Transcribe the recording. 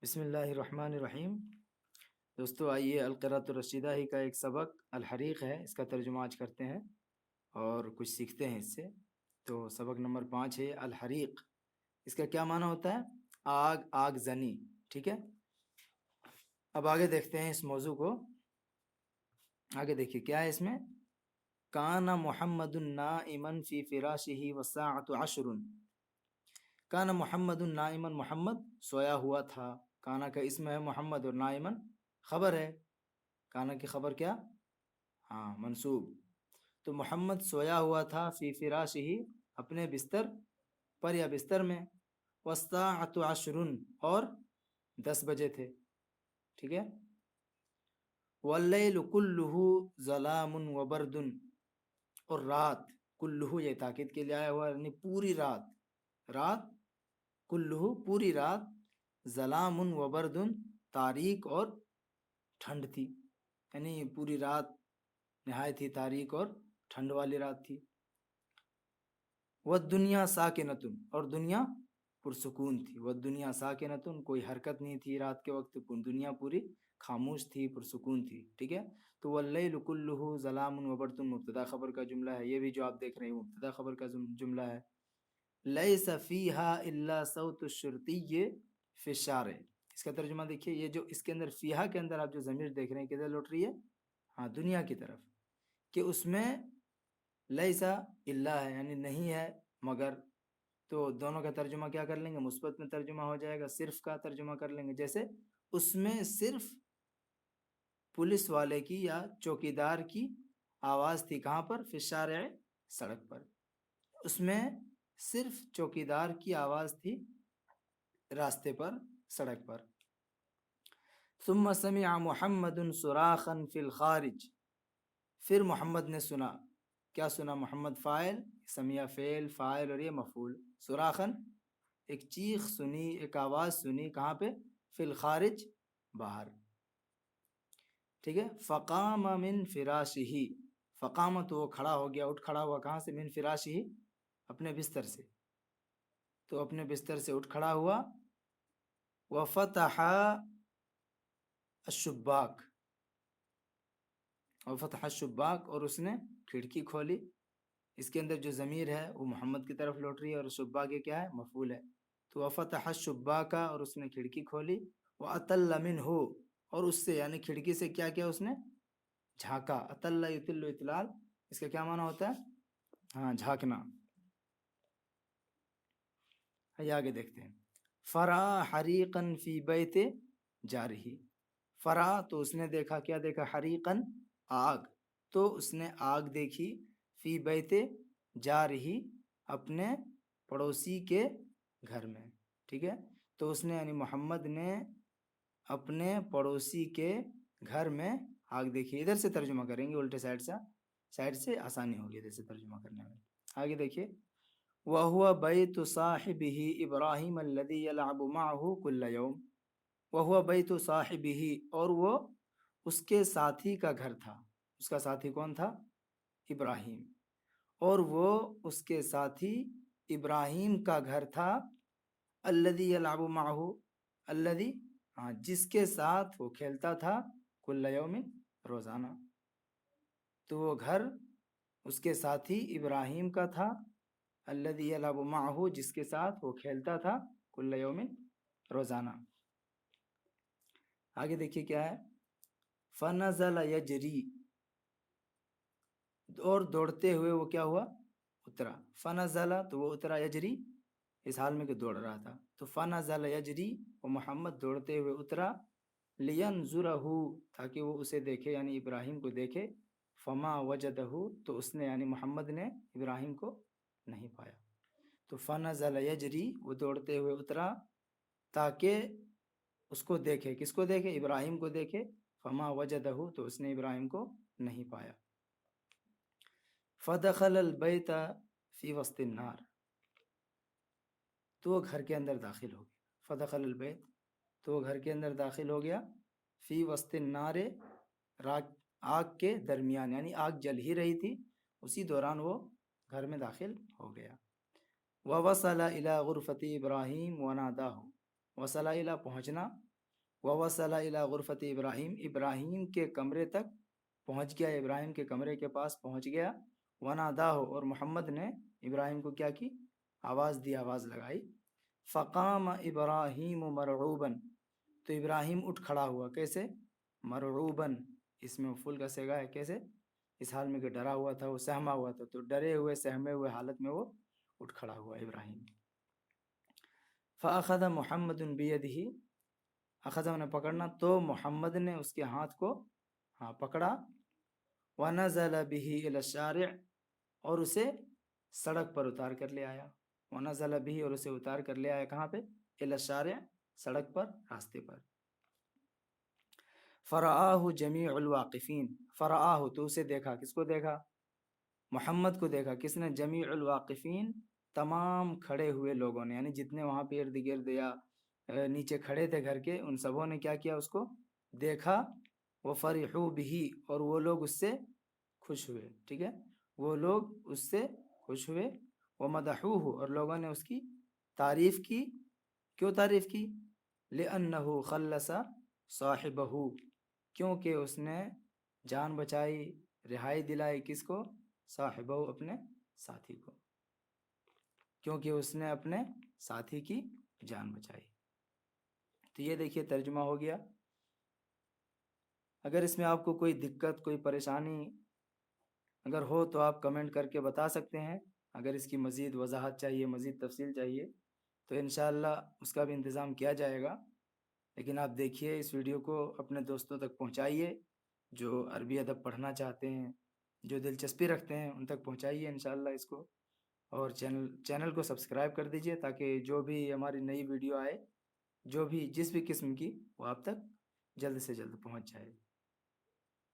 بسم اللہ الرحمن الرحیم۔ دوستو آئیے القراۃ الرشیدہ ہی کا ایک سبق الحریق ہے، اس کا ترجمہ آج کرتے ہیں اور کچھ سیکھتے ہیں اس سے۔ تو سبق نمبر 5 ہے الحریق۔ اس کا کیا معنی ہوتا ہے؟ آگ، آگ زنی، ٹھیک ہے۔ اب آگے دیکھتے ہیں اس موضوع کو۔ آگے دیکھیے کیا ہے اس میں۔ کان محمد نائما فی فراشہ والساعۃ عشر۔ کان محمد نائما، محمد سویا ہوا تھا۔ کانا کا اسم ہے محمد اور نائمن خبر ہے۔ کانا کی خبر کیا؟ ہاں، منصوب۔ تو محمد سویا ہوا تھا فی فراشہ، اپنے بستر پر یا بستر میں، والساعۃ عشر، اور 10 بجے تھے، ٹھیک ہے۔ واللیل کلہ ظلام وبرد، اور رات کلہ، یہ تاکید کے لیے آیا ہوا، یعنی پوری رات، رات کلہ پوری رات، ظلام و برد تاریک اور ٹھنڈ تھی، یعنی پوری رات نہایت ہی تاریک اور ٹھنڈ والی رات تھی۔ والدنیا ساکنۃ، اور دنیا پرسکون تھی۔ والدنیا ساکنۃ، کوئی حرکت نہیں تھی رات کے وقت، دنیا پوری خاموش تھی، پرسکون تھی، ٹھیک ہے۔ تو واللیل کلہ ظلام و برد مبتدا خبر کا جملہ ہے، یہ بھی جو آپ دیکھ رہے ہیں مبتدا خبر کا جملہ ہے۔ لیس فیہا الا صوت الشرطی فی الشارع، اس کا ترجمہ دیکھیے۔ یہ جو اس کے اندر فیہا کے اندر آپ جو ضمیر دیکھ رہے ہیں کدھر لوٹ رہی ہے؟ ہاں، دنیا کی طرف، کہ اس میں لیسا الا ہے، یعنی نہیں ہے مگر، تو دونوں کا ترجمہ کیا کر لیں گے؟ مثبت میں ترجمہ ہو جائے گا، صرف کا ترجمہ کر لیں گے، جیسے اس میں صرف پولیس والے کی یا چوکیدار کی آواز تھی، کہاں پر؟ فی الشارع، سڑک پر۔ اس میں صرف چوکیدار کی آواز تھی راستے پر، سڑک پر۔ ثم سمع محمد صراخا فی الخارج، پھر محمد نے سنا، کیا سنا؟ محمد فاعل، سمع فعل، فاعل اور یہ مفعول۔ صراخا ایک چیخ سنی، ایک آواز سنی، کہاں پہ؟ فی الخارج، باہر، ٹھیک ہے۔ فقام من فراشہ، فقام تو وہ کھڑا ہو گیا، اٹھ کھڑا ہوا، کہاں سے؟ من فراشہ، اپنے بستر سے، تو اپنے بستر سے اٹھ کھڑا ہوا۔ وفتح الشباک، وفتح الشباک، اور اس نے کھڑکی کھولی۔ اس کے اندر جو ضمیر ہے وہ محمد کی طرف لوٹ رہی ہے، اور شباک یہ کیا ہے؟ مفعول ہے۔ تو وفتح الشباک، اور اس نے کھڑکی کھولی۔ وأطل منہ، اور اس سے یعنی کھڑکی سے کیا کیا؟ اس نے جھانکا۔ اطل یطل اطلال، اس کا کیا معنی ہوتا ہے؟ ہاں، جھانکنا۔ آگے دیکھتے ہیں۔ فرا حریقا فی بیت جارہ، فرا تو اس نے دیکھا، کیا دیکھا؟ حریقا آگ، تو اس نے آگ دیکھی، فی بیت جارہ اپنے پڑوسی کے گھر میں، ٹھیک ہے۔ تو اس نے یعنی محمد نے اپنے پڑوسی کے گھر میں آگ دیکھی۔ ادھر سے ترجمہ کریں گے، الٹے سائڈ سے آسانی ہوگی ادھر سے ترجمہ کرنے میں۔ آگے دیکھیے۔ وَهُوَ بَيْتُ صَاحِبِهِ إِبْرَاهِيمَ الَّذِي يَلْعَبُ مَعَهُ كُلَّ يَوْمٍ، وَهُوَ بَيْتُ صَاحِبِهِ، اور وہ اس کے ساتھی کا گھر تھا۔ اس کا ساتھی کون تھا؟ ابراہیم، اور وہ اس کے ساتھی ابراہیم کا گھر تھا۔ الَّذِي يَلْعَبُ مَعَهُ، الَّذِي، ہاں، جس کے ساتھ وہ کھیلتا تھا، كُلَّ يَوْمٍ، روزانہ۔ تو وہ گھر اس کے ساتھی ابراہیم کا تھا، الذی یلعب معہ، جس کے ساتھ وہ کھیلتا تھا، کل یوم، روزانہ۔ آگے دیکھیے کیا ہے۔ فنزل یجری، اور دوڑتے ہوئے وہ کیا ہوا؟ اترا۔ فنزل تو وہ اترا، یجری اس حال میں کہ دوڑ رہا تھا، تو فنزل یجری، وہ محمد دوڑتے ہوئے اترا، لینظرہ، تاکہ وہ اسے دیکھے، یعنی ابراہیم کو دیکھے۔ فما وجدہ، تو اس نے یعنی محمد نے ابراہیم کو نہیں پایا۔ تو فنزل یجری، وہ دوڑتے ہوئے اترا تاکہ اس کو دیکھے، کس کو دیکھے؟ ابراہیم کو دیکھے۔ فما وجدہ، تو اس نے ابراہیم کو نہیں پایا۔ فدخل البیت فی وسط النار، تو وہ گھر کے اندر داخل ہو گیا۔ فدخل البیت، تو وہ گھر کے اندر داخل ہو گیا۔ فی وسط النار، آگ کے درمیان، یعنی آگ جل ہی رہی تھی، اسی دوران وہ گھر میں داخل ہو گیا۔ وَوَصَلَ إِلَى غُرْفَةِ إِبْرَاهِيمَ وَنَادَاهُ، وصل الی پہنچنا، ووصل الی غرفت ابراہیم، ابراہیم کے کمرے تک پہنچ گیا، ابراہیم کے کمرے کے پاس پہنچ گیا، وناداہ، اور محمد نے ابراہیم کو کیا کی، آواز دی، آواز لگائی، فقام ابراہیم مرعوبا، تو ابراہیم اٹھ کھڑا ہوا، کیسے، مرعوبا، اس میں مفعول کا صیغہ ہے، کیسے، اس حال میں کہ ڈرا ہوا تھا، وہ سہما ہوا تھا، تو ڈرے ہوئے سہمے ہوئے حالت میں وہ اٹھ کھڑا ہوا ابراہیم۔ فاخذ محمد بیدہ، اخذ نے پکڑنا، تو محمد نے اس کے ہاتھ کو پکڑا، ونزل به الى الشارع، اور اسے سڑک پر اتار کر لے آیا، ونزل به، اور اسے اتار کر لے آیا کہاں پہ، الى الشارع، سڑک پر، راستے پر۔ فرآہ جمیع الواقفین، فرآہ، تو اسے دیکھا، کس کو دیکھا، محمد کو دیکھا، کس نے، جمیع الواقفین، تمام کھڑے ہوئے لوگوں نے، یعنی جتنے وہاں پہ ارد گرد یا نیچے کھڑے تھے گھر کے، ان سبوں نے کیا کیا، اس کو دیکھا، وفرحوا به، اور وہ لوگ اس سے خوش ہوئے، ٹھیک ہے، وہ لوگ اس سے خوش ہوئے، ومدحوه، اور لوگوں نے اس کی تعریف کی، کیوں تعریف کی، لأنه خلص صاحبہ، کیونکہ اس نے جان بچائی، رہائی دلائی، کس کو، صاحبہ، اپنے ساتھی کو، کیونکہ اس نے اپنے ساتھی کی جان بچائی۔ تو یہ دیکھیے ترجمہ ہو گیا۔ اگر اس میں آپ کو کوئی دقت، کوئی پریشانی اگر ہو تو آپ کمنٹ کر کے بتا سکتے ہیں، اگر اس کی مزید وضاحت چاہیے، مزید تفصیل چاہیے تو انشاءاللہ اس کا بھی انتظام کیا جائے گا۔ لیکن آپ دیکھیے، اس ویڈیو کو اپنے دوستوں تک پہنچائیے، جو عربی ادب پڑھنا چاہتے ہیں، جو دلچسپی رکھتے ہیں، ان تک پہنچائیے انشاءاللہ اس کو، اور چینل کو سبسکرائب کر دیجئے تاکہ جو بھی ہماری نئی ویڈیو آئے، جو بھی جس بھی قسم کی، وہ آپ تک جلد سے جلد پہنچ جائے۔